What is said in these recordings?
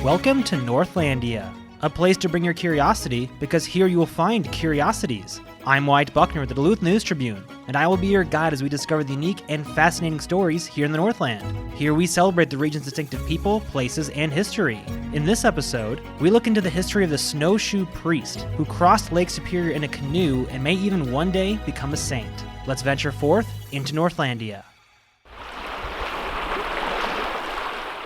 Welcome to Northlandia, a place to bring your curiosity because here you will find curiosities. I'm Wyatt Buckner with the Duluth News Tribune, and I will be your guide as we discover the unique and fascinating stories here in the Northland. Here we celebrate the region's distinctive people, places, and history. In this episode, we look into the history of the Snowshoe Priest, who crossed Lake Superior in a canoe and may even one day become a saint. Let's venture forth into Northlandia.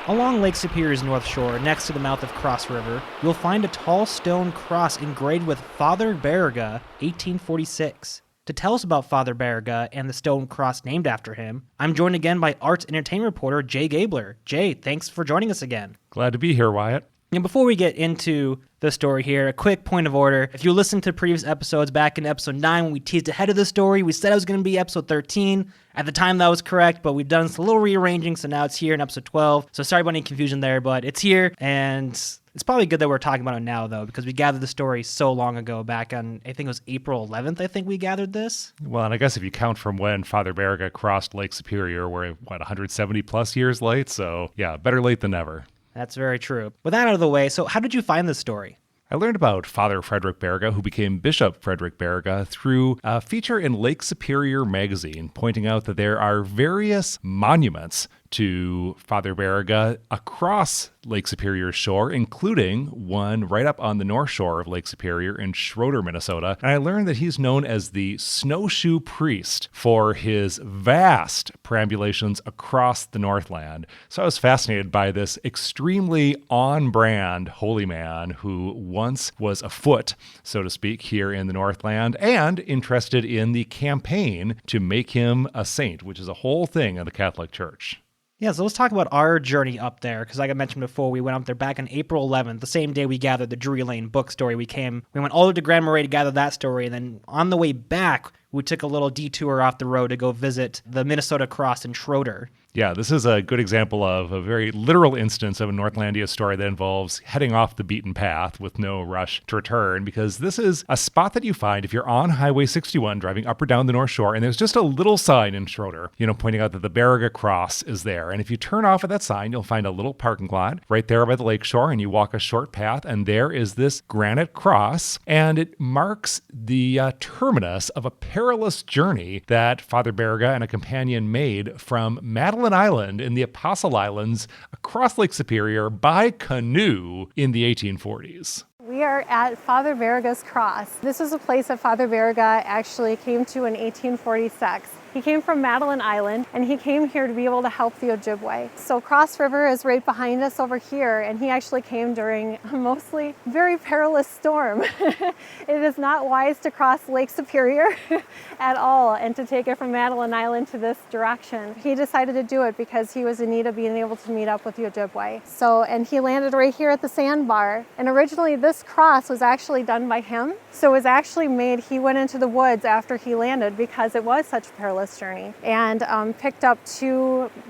Along Lake Superior's north shore, next to the mouth of Cross River, you'll find a tall stone cross engraved with Father Baraga, 1846. To tell us about Father Baraga and the stone cross named after him, I'm joined again by arts and entertainment reporter Jay Gabler. Jay, thanks for joining us again. Glad to be here, Wyatt. And before we get into the story here, a quick point of order. If you listened to previous episodes, back in episode 9, when we teased ahead of the story, we said it was going to be episode 13. At the time, that was correct, but we've done a little rearranging, so now it's here in episode 12. So sorry about any confusion there, but it's here, and it's probably good that we're talking about it now, though, because we gathered the story so long ago, back on, I think it was April 11th, I think we gathered this. Well, and I guess if you count from when Father Baraga crossed Lake Superior, we're, 170 plus years late? So yeah, better late than never. That's very true. With that out of the way, so how did you find this story? I learned about Father Frederic Baraga, who became Bishop Frederic Baraga, through a feature in Lake Superior magazine, pointing out that there are various monuments to Father Baraga across Lake Superior's shore, including one right up on the north shore of Lake Superior in Schroeder, Minnesota. And I learned that he's known as the Snowshoe Priest for his vast perambulations across the Northland. So I was fascinated by this extremely on-brand holy man who once was afoot, so to speak, here in the Northland, and interested in the campaign to make him a saint, which is a whole thing in the Catholic Church. Yeah, so let's talk about our journey up there, because like I mentioned before, we went up there back on April 11th, the same day we gathered the Drury Lane book story. We went all the way to Grand Marais to gather that story, and then on the way back, we took a little detour off the road to go visit the Minnesota Cross in Schroeder. Yeah, this is a good example of a very literal instance of a Northlandia story that involves heading off the beaten path with no rush to return, because this is a spot that you find if you're on Highway 61 driving up or down the North Shore, and there's just a little sign in Schroeder, pointing out that the Baraga Cross is there. And if you turn off at that sign, you'll find a little parking lot right there by the lake shore, and you walk a short path, and there is this granite cross, and it marks the terminus of a perilous journey that Father Baraga and a companion made from Madeline Island in the Apostle Islands across Lake Superior by canoe in the 1840s. We are at Father Baraga's Cross. This was a place that Father Baraga actually came to in 1846. He came from Madeline Island, and he came here to be able to help the Ojibwe. So Cross River is right behind us over here, and he actually came during a mostly very perilous storm. It is not wise to cross Lake Superior at all and to take it from Madeline Island to this direction. He decided to do it because he was in need of being able to meet up with the Ojibwe. And he landed right here at the sandbar. And originally this cross was actually done by him. So it was actually made, he went into the woods after he landed because it was such a perilous journey, and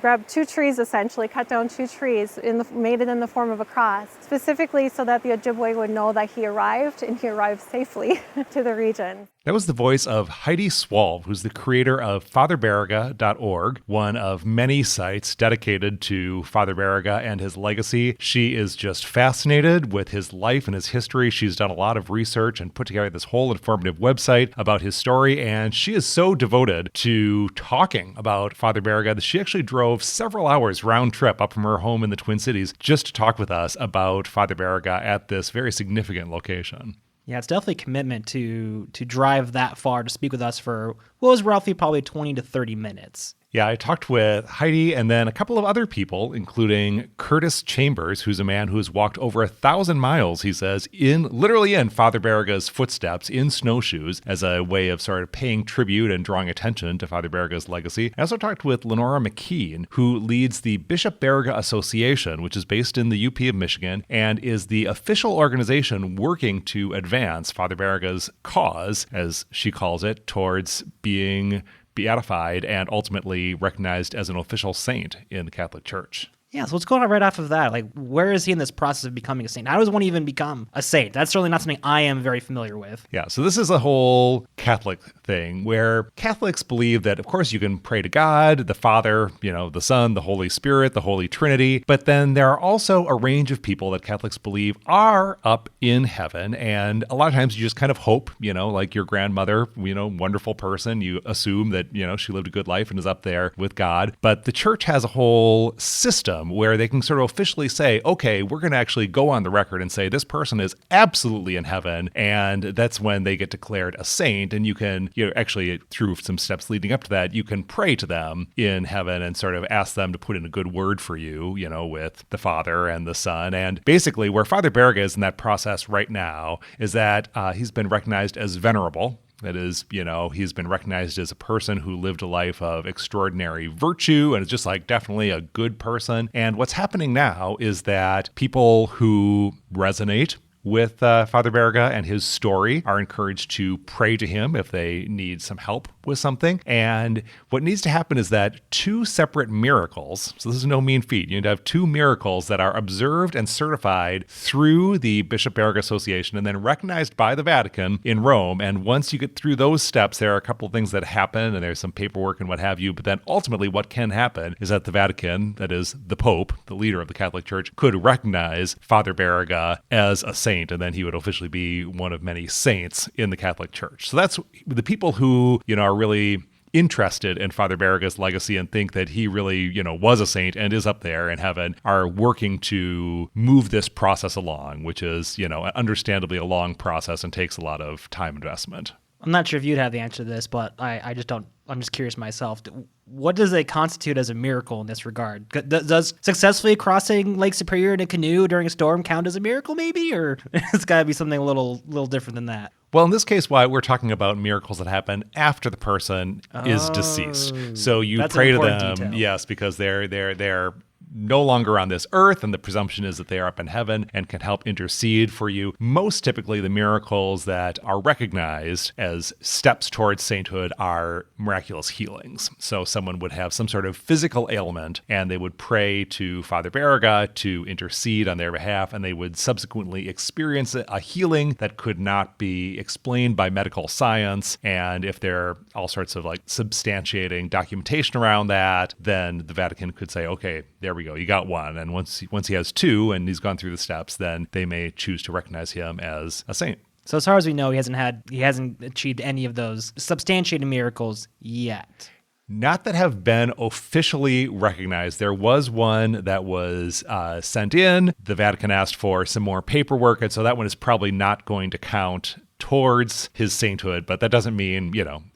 grabbed two trees essentially, cut down two trees, made it in the form of a cross, specifically so that the Ojibwe would know that he arrived, and he arrived safely to the region. That was the voice of Heidi Swalv, who's the creator of FatherBaraga.org, one of many sites dedicated to Father Baraga and his legacy. She is just fascinated with his life and his history. She's done a lot of research and put together this whole informative website about his story, and she is so devoted to talking about Father Baraga that she actually drove several hours round trip up from her home in the Twin Cities just to talk with us about Father Baraga at this very significant location. Yeah, it's definitely a commitment to drive that far to speak with us for what was roughly probably 20 to 30 minutes. Yeah, I talked with Heidi and then a couple of other people, including Curtis Chambers, who's a man who has walked over 1,000 miles, he says, literally in Father Baraga's footsteps in snowshoes as a way of sort of paying tribute and drawing attention to Father Baraga's legacy. I also talked with Lenora McKean, who leads the Bishop Baraga Association, which is based in the UP of Michigan and is the official organization working to advance Father Baraga's cause, as she calls it, towards being beatified and ultimately recognized as an official saint in the Catholic Church. Yeah, so what's going on right off of that? Like, where is he in this process of becoming a saint? How does one even become a saint? That's certainly not something I am very familiar with. Yeah, so this is a whole Catholic thing where Catholics believe that, of course, you can pray to God, the Father, the Son, the Holy Spirit, the Holy Trinity, but then there are also a range of people that Catholics believe are up in heaven, and a lot of times you just kind of hope, like your grandmother, wonderful person, you assume that, she lived a good life and is up there with God, but the church has a whole system where they can sort of officially say, okay, we're going to actually go on the record and say this person is absolutely in heaven, and that's when they get declared a saint. And you can, actually through some steps leading up to that, you can pray to them in heaven and sort of ask them to put in a good word for you, with the Father and the Son. And basically where Father Baraga is in that process right now is that he's been recognized as venerable. That is, he's been recognized as a person who lived a life of extraordinary virtue and is just like definitely a good person. And what's happening now is that people who resonate with Father Baraga and his story are encouraged to pray to him if they need some help with something. And what needs to happen is that 2 separate miracles, so this is no mean feat, you need to have 2 miracles that are observed and certified through the Bishop Baraga Association and then recognized by the Vatican in Rome. And once you get through those steps, there are a couple of things that happen and there's some paperwork and what have you. But then ultimately what can happen is that the Vatican, that is the Pope, the leader of the Catholic Church, could recognize Father Baraga as a saint, and then he would officially be one of many saints in the Catholic Church. So that's the people who, are really interested in Father Baraga's legacy and think that he really, was a saint and is up there in heaven, are working to move this process along, which is, understandably a long process and takes a lot of time investment. I'm not sure if you'd have the answer to this, but I just don't. I'm just curious myself. What does it constitute as a miracle in this regard? Does successfully crossing Lake Superior in a canoe during a storm count as a miracle, maybe? Or it's got to be something a little different than that? Well, in this case, why we're talking about miracles that happen after the person is deceased. So you pray to them, detail. Yes, because they're no longer on this earth, and the presumption is that they are up in heaven and can help intercede for you. Most typically, the miracles that are recognized as steps towards sainthood are miraculous healings. So someone would have some sort of physical ailment, and they would pray to Father Baraga to intercede on their behalf, and they would subsequently experience a healing that could not be explained by medical science. And if there are all sorts of substantiating documentation around that, then the Vatican could say, okay, there we go, you got one. And once he has 2 and he's gone through the steps, then they may choose to recognize him as a saint. So as far as we know, he hasn't achieved any of those substantiated miracles yet. Not that have been officially recognized. There was one that was sent in. The Vatican asked for some more paperwork, and so that one is probably not going to count towards his sainthood, but that doesn't mean,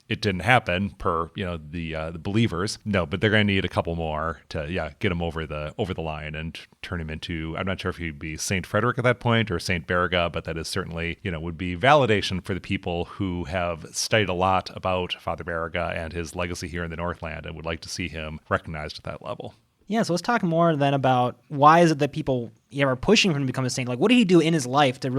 it didn't happen per, the believers. No, but they're going to need a couple more to, get him over the line and turn him into, I'm not sure if he'd be Saint Frederic at that point or Saint Baraga, but that is certainly, would be validation for the people who have studied a lot about Father Baraga and his legacy here in the Northland and would like to see him recognized at that level. Yeah, so let's talk more then about why is it that people are pushing for him to become a saint? What did he do in his life to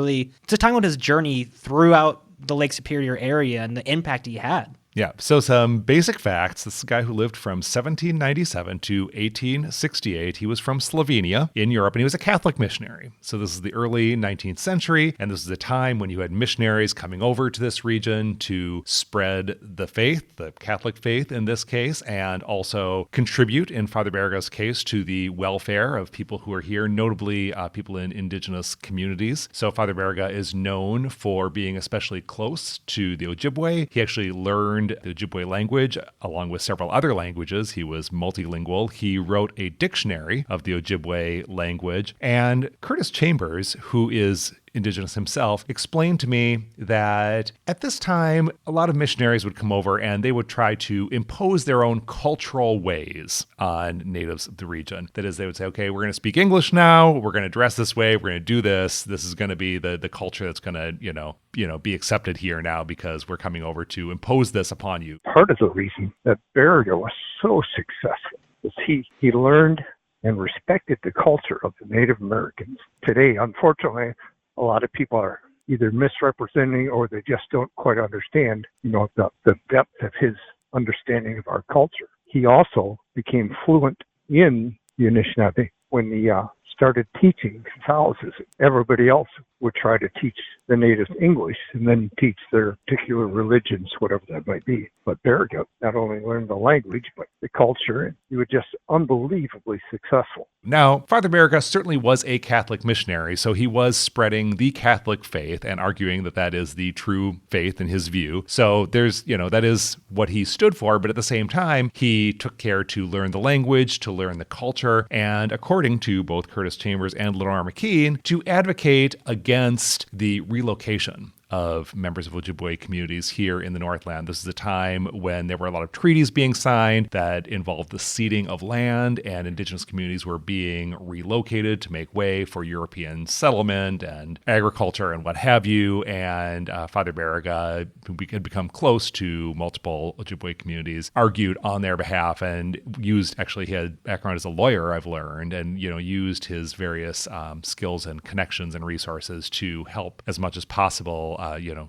talk about his journey throughout the Lake Superior area and the impact he had? Yeah, so some basic facts. This is a guy who lived from 1797 to 1868. He was from Slovenia in Europe, and he was a Catholic missionary. So this is the early 19th century, and this is a time when you had missionaries coming over to this region to spread the faith, the Catholic faith in this case, and also contribute, in Father Baraga's case, to the welfare of people who are here, notably people in indigenous communities. So Father Baraga is known for being especially close to the Ojibwe. He actually learned the Ojibwe language along with several other languages. He was multilingual. He wrote a dictionary of the Ojibwe language. And Curtis Chambers, who is indigenous himself, explained to me that at this time, a lot of missionaries would come over and they would try to impose their own cultural ways on natives of the region. That is, they would say, okay, we're going to speak English now. We're going to dress this way. We're going to do this. This is going to be the culture that's going to, be accepted here now because we're coming over to impose this upon you. Part of the reason that Baraga was so successful is he learned and respected the culture of the Native Americans. Today, unfortunately, a lot of people are either misrepresenting or they just don't quite understand, the depth of his understanding of our culture. He also became fluent in the Anishinaabe when he started teaching Catholicism. Everybody else would try to teach the natives English and then teach their particular religions, whatever that might be. But Baraga not only learned the language, but the culture, and he was just unbelievably successful. Now, Father Baraga certainly was a Catholic missionary, so he was spreading the Catholic faith and arguing that that is the true faith in his view. So there's, that is what he stood for, but at the same time, he took care to learn the language, to learn the culture, and according to both Curtis Chambers and Lenore McKean, to advocate against the relocation of members of Ojibwe communities here in the Northland. This is a time when there were a lot of treaties being signed that involved the ceding of land, and Indigenous communities were being relocated to make way for European settlement and agriculture and what have you. And Father Baraga, who had become close to multiple Ojibwe communities, argued on their behalf and he had background as a lawyer, I've learned, and used his various skills and connections and resources to help as much as possible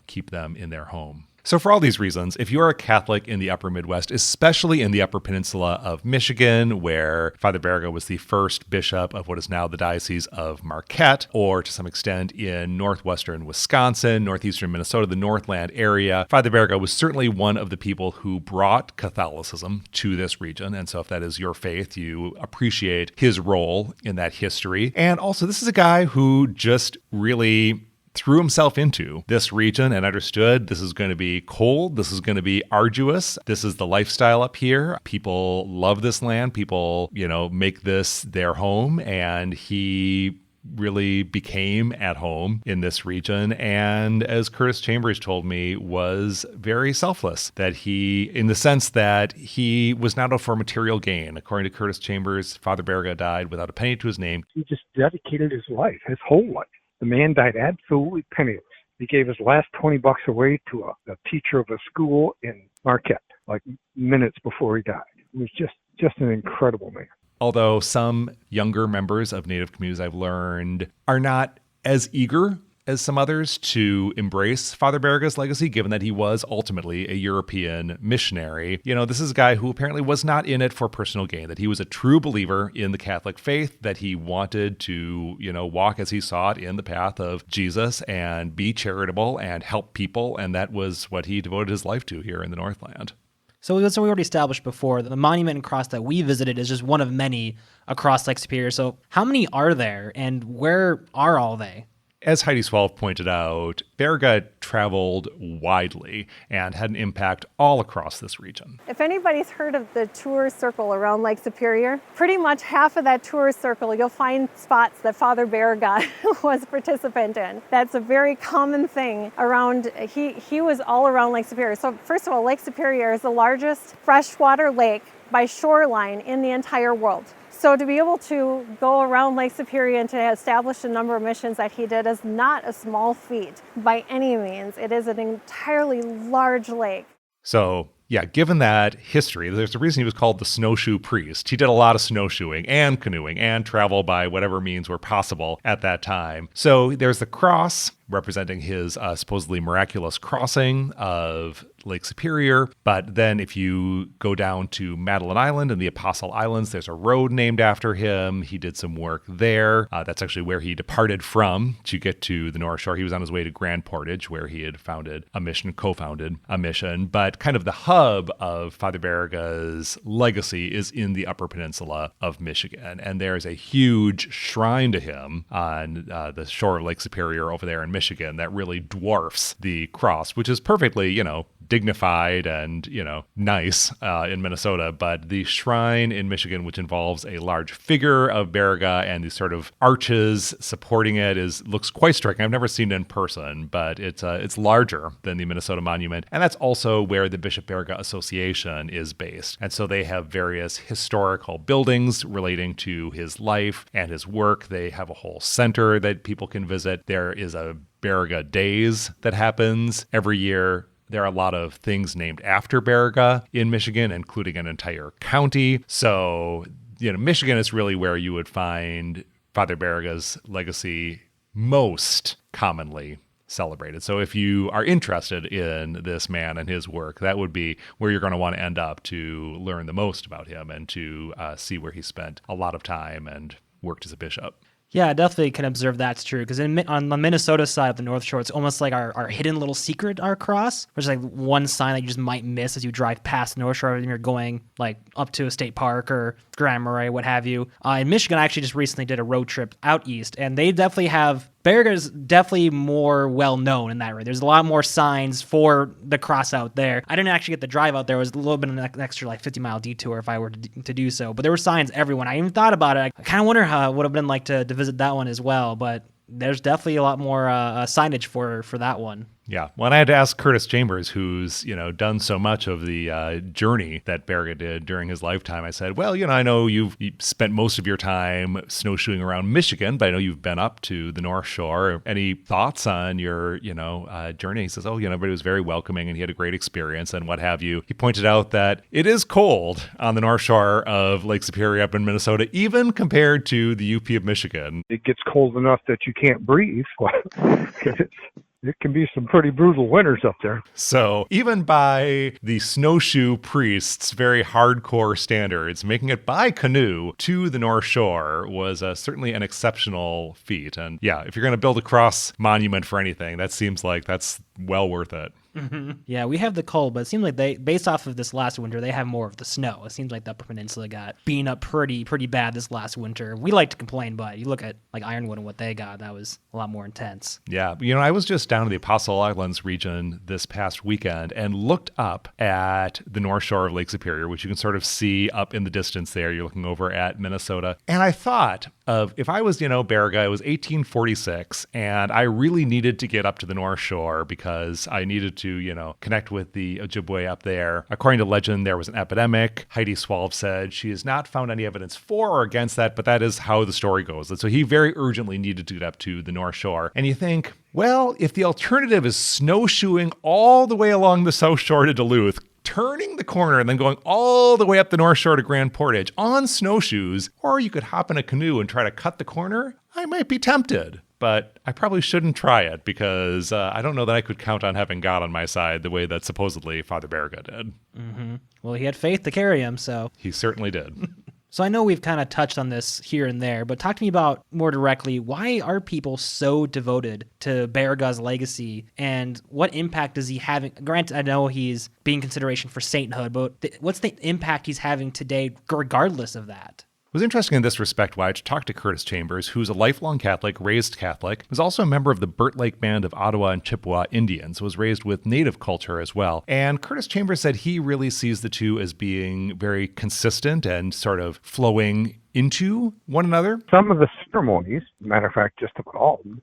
keep them in their home. So for all these reasons, if you're a Catholic in the upper Midwest, especially in the upper peninsula of Michigan, where Father Baraga was the first bishop of what is now the Diocese of Marquette, or to some extent in northwestern Wisconsin, northeastern Minnesota, the Northland area, Father Baraga was certainly one of the people who brought Catholicism to this region. And so if that is your faith, you appreciate his role in that history. And also, this is a guy who just really threw himself into this region and understood this is going to be cold, this is going to be arduous, this is the lifestyle up here. People love this land, people, make this their home, and he really became at home in this region. And as Curtis Chambers told me, was very selfless, that in the sense that he was not out for material gain. According to Curtis Chambers, Father Baraga died without a penny to his name. He just dedicated his whole life. The man died absolutely penniless. He gave his last $20 away to a teacher of a school in Marquette, like minutes before he died. It was just an incredible man. Although some younger members of Native communities, I've learned, are not as eager as some others to embrace Father Baraga's legacy, given that he was ultimately a European missionary. This is a guy who apparently was not in it for personal gain, that he was a true believer in the Catholic faith, that he wanted to, walk as he saw it in the path of Jesus and be charitable and help people. And that was what he devoted his life to here in the Northland. So we already established before that the monument and cross that we visited is just one of many across Lake Superior. So how many are there, and where are all they? As Heidi Swalf pointed out, Baraga traveled widely and had an impact all across this region. If anybody's heard of the tour circle around Lake Superior, pretty much half of that tour circle, you'll find spots that Father Baraga was a participant in. That's a very common thing around, he was all around Lake Superior. So first of all, Lake Superior is the largest freshwater lake by shoreline in the entire world. So to be able to go around Lake Superior and to establish the number of missions that he did is not a small feat by any means. It is an entirely large lake. So, given that history, there's a reason he was called the Snowshoe Priest. He did a lot of snowshoeing and canoeing and travel by whatever means were possible at that time. So there's the cross representing his supposedly miraculous crossing of Lake Superior. But then if you go down to Madeline Island and the Apostle Islands, there's a road named after him. He did some work there. That's actually where he departed from to get to the North Shore. He was on his way to Grand Portage, where he had co-founded a mission. But kind of the hub of Father Baraga's legacy is in the Upper Peninsula of Michigan. And there's a huge shrine to him on the shore of Lake Superior over there in Michigan that really dwarfs the cross, which is perfectly, dignified and, nice in Minnesota. But the shrine in Michigan, which involves a large figure of Baraga and these sort of arches supporting it, looks quite striking. I've never seen it in person, but it's larger than the Minnesota Monument. And that's also where the Bishop Baraga Association is based. And so they have various historical buildings relating to his life and his work. They have a whole center that people can visit. There is a Baraga Days that happens every year. There are a lot of things named after Baraga in Michigan, including an entire county. So, Michigan is really where you would find Father Baraga's legacy most commonly celebrated. So if you are interested in this man and his work, that would be where you're going to want to end up to learn the most about him and to see where he spent a lot of time and worked as a bishop. Yeah, I definitely can observe that's true. Because on the Minnesota side of the North Shore, it's almost like our hidden little secret, our cross, which is like one sign that you just might miss as you drive past the North Shore and you're going like up to a state park or Grand Marais, what have you. In Michigan, I actually just recently did a road trip out east, and they definitely have Baraga is definitely more well known in that way. There's a lot more signs for the cross out there. I didn't actually get the drive out there. It was a little bit of an extra like 50-mile detour if I were to do so. But there were signs everywhere. I even thought about it. I kind of wonder how it would have been like to visit that one as well. But there's definitely a lot more signage for that one. Yeah. Well, and I had to ask Curtis Chambers, who's, done so much of the journey that Baraga did during his lifetime. I said, well, I know you spent most of your time snowshoeing around Michigan, but I know you've been up to the North Shore. Any thoughts on your, journey? He says, everybody was very welcoming and he had a great experience and what have you. He pointed out that it is cold on the North Shore of Lake Superior up in Minnesota, even compared to the UP of Michigan. It gets cold enough that you can't breathe. It can be some pretty brutal winters up there. So even by the Snowshoe Priest's very hardcore standards, making it by canoe to the North Shore was certainly an exceptional feat. And yeah, if you're going to build a cross monument for anything, that seems like that's well worth it. Mm-hmm. Yeah, we have the cold, but it seems like based off of this last winter, they have more of the snow. It seems like the Upper Peninsula got beaten up pretty bad this last winter. We like to complain, but you look at like Ironwood and what they got, that was a lot more intense. Yeah, I was just down in the Apostle Islands region this past weekend and looked up at the North Shore of Lake Superior, which you can sort of see up in the distance there. You're looking over at Minnesota. And I thought of if I was, Baraga, it was 1846, and I really needed to get up to the North Shore because I needed to, connect with the Ojibwe up there. According to legend, there was an epidemic. Heidi Swalv said she has not found any evidence for or against that, but that is how the story goes. And so he very urgently needed to get up to the North Shore. And you think, well, if the alternative is snowshoeing all the way along the South Shore to Duluth, turning the corner and then going all the way up the North Shore to Grand Portage on snowshoes, or you could hop in a canoe and try to cut the corner, I might be tempted. But I probably shouldn't try it because I don't know that I could count on having God on my side the way that supposedly Father Baraga did. Mm-hmm. Well, he had faith to carry him, so. He certainly did. So I know we've kind of touched on this here and there, but talk to me about more directly, why are people so devoted to Baraga's legacy and what impact is he having? Granted, I know he's being consideration for sainthood, but what's the impact he's having today regardless of that? It was interesting in this respect why I talked to Curtis Chambers, who's a lifelong Catholic, raised Catholic, was also a member of the Burt Lake Band of Ottawa and Chippewa Indians, was raised with Native culture as well. And Curtis Chambers said he really sees the two as being very consistent and sort of flowing into one another. Some of the ceremonies, matter of fact, just about all of them,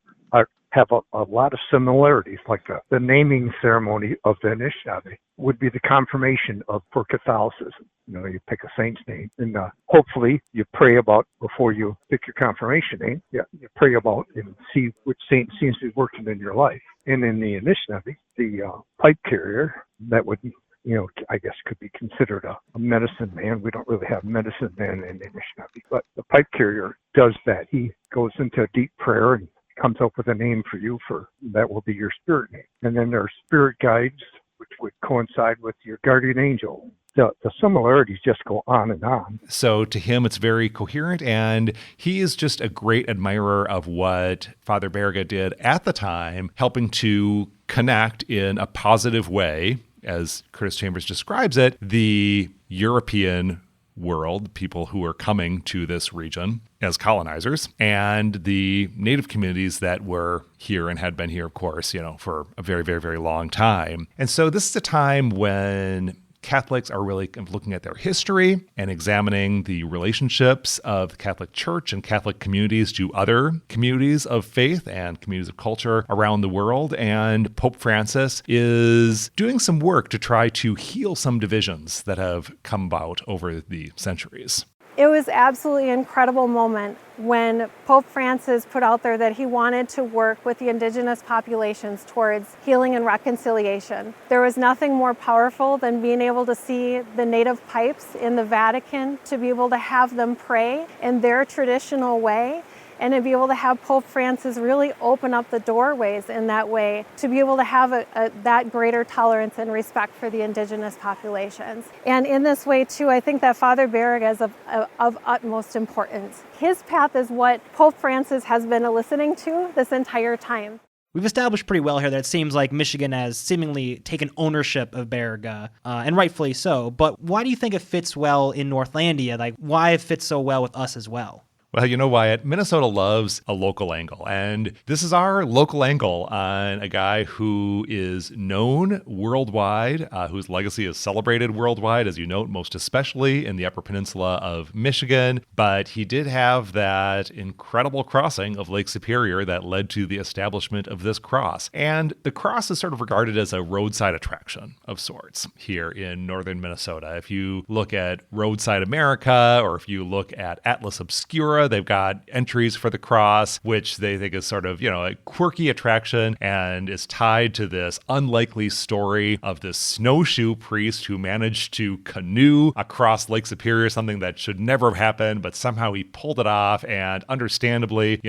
have a lot of similarities, like the naming ceremony of the Anishinaabe would be the confirmation for Catholicism. You pick a saint's name, and hopefully you pray about, before you pick your confirmation name, you pray about and see which saint seems to be working in your life. And in the Anishinaabe, the pipe carrier, that would, I guess could be considered a medicine man. We don't really have medicine men in the Anishinaabe, but the pipe carrier does that. He goes into a deep prayer and comes up with a name for you, that will be your spirit name. And then there are spirit guides, which would coincide with your guardian angel. The similarities just go on and on. So to him, it's very coherent, and he is just a great admirer of what Father Baraga did at the time, helping to connect in a positive way, as Curtis Chambers describes it, the European world, people who are coming to this region as colonizers, and the Native communities that were here and had been here, of course, for a very, very, very long time. And so this is a time when Catholics are really looking at their history and examining the relationships of the Catholic Church and Catholic communities to other communities of faith and communities of culture around the world. And Pope Francis is doing some work to try to heal some divisions that have come about over the centuries. It was absolutely an incredible moment when Pope Francis put out there that he wanted to work with the indigenous populations towards healing and reconciliation. There was nothing more powerful than being able to see the native pipes in the Vatican, to be able to have them pray in their traditional way, and to be able to have Pope Francis really open up the doorways in that way, to be able to have that greater tolerance and respect for the indigenous populations. And in this way too, I think that Father Baraga is of utmost importance. His path is what Pope Francis has been listening to this entire time. We've established pretty well here that it seems like Michigan has seemingly taken ownership of Baraga, and rightfully so. But why do you think it fits well in Northlandia? Like, why it fits so well with us as well? Well, you know, Wyatt, Minnesota loves a local angle, and this is our local angle on a guy who is known worldwide, whose legacy is celebrated worldwide, as you note, most especially in the Upper Peninsula of Michigan. But he did have that incredible crossing of Lake Superior that led to the establishment of this cross. And the cross is sort of regarded as a roadside attraction of sorts here in northern Minnesota. If you look at Roadside America, or if you look at Atlas Obscura, they've got entries for the cross, which they think is sort of, a quirky attraction and is tied to this unlikely story of this snowshoe priest who managed to canoe across Lake Superior, something that should never have happened, but somehow he pulled it off and understandably,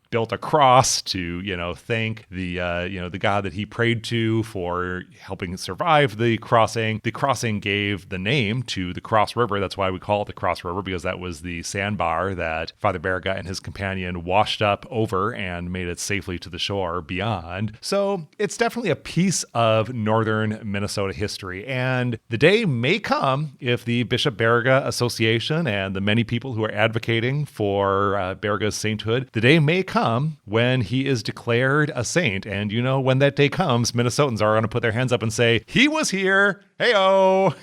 built a cross to, thank the God that he prayed to for helping survive the crossing. The crossing gave the name to the Cross River. That's why we call it the Cross River, because that was the sandbar that Father Baraga and his companion washed up over and made it safely to the shore beyond. So it's definitely a piece of northern Minnesota history. And the day may come if the Bishop Baraga Association and the many people who are advocating for Baraga's sainthood, the day may come when he is declared a saint. And when that day comes, Minnesotans are going to put their hands up and say, he was here, hey-o.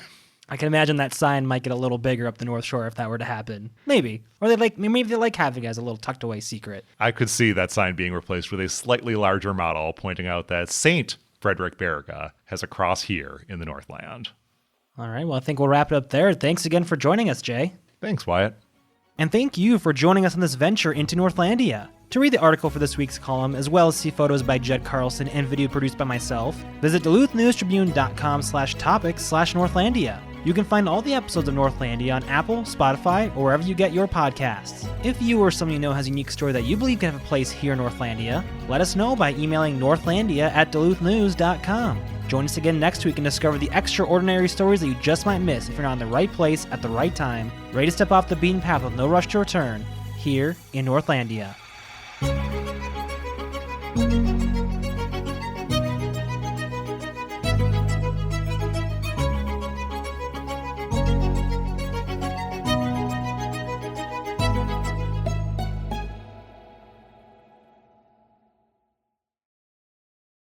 I can imagine that sign might get a little bigger up the North Shore if that were to happen. Maybe. Or maybe they like having it as a little tucked away secret. I could see that sign being replaced with a slightly larger model pointing out that Saint Frederic Baraga has a cross here in the Northland. All right, well, I think we'll wrap it up there. Thanks again for joining us, Jay. Thanks, Wyatt. And thank you for joining us on this venture into Northlandia. To read the article for this week's column, as well as see photos by Jed Carlson and video produced by myself, visit duluthnewstribune.com/topics/Northlandia. You can find all the episodes of Northlandia on Apple, Spotify, or wherever you get your podcasts. If you or someone you know has a unique story that you believe can have a place here in Northlandia, let us know by emailing northlandia@duluthnew's.com. Join us again next week and discover the extraordinary stories that you just might miss if you're not in the right place at the right time, ready to step off the beaten path with no rush to return, here in Northlandia.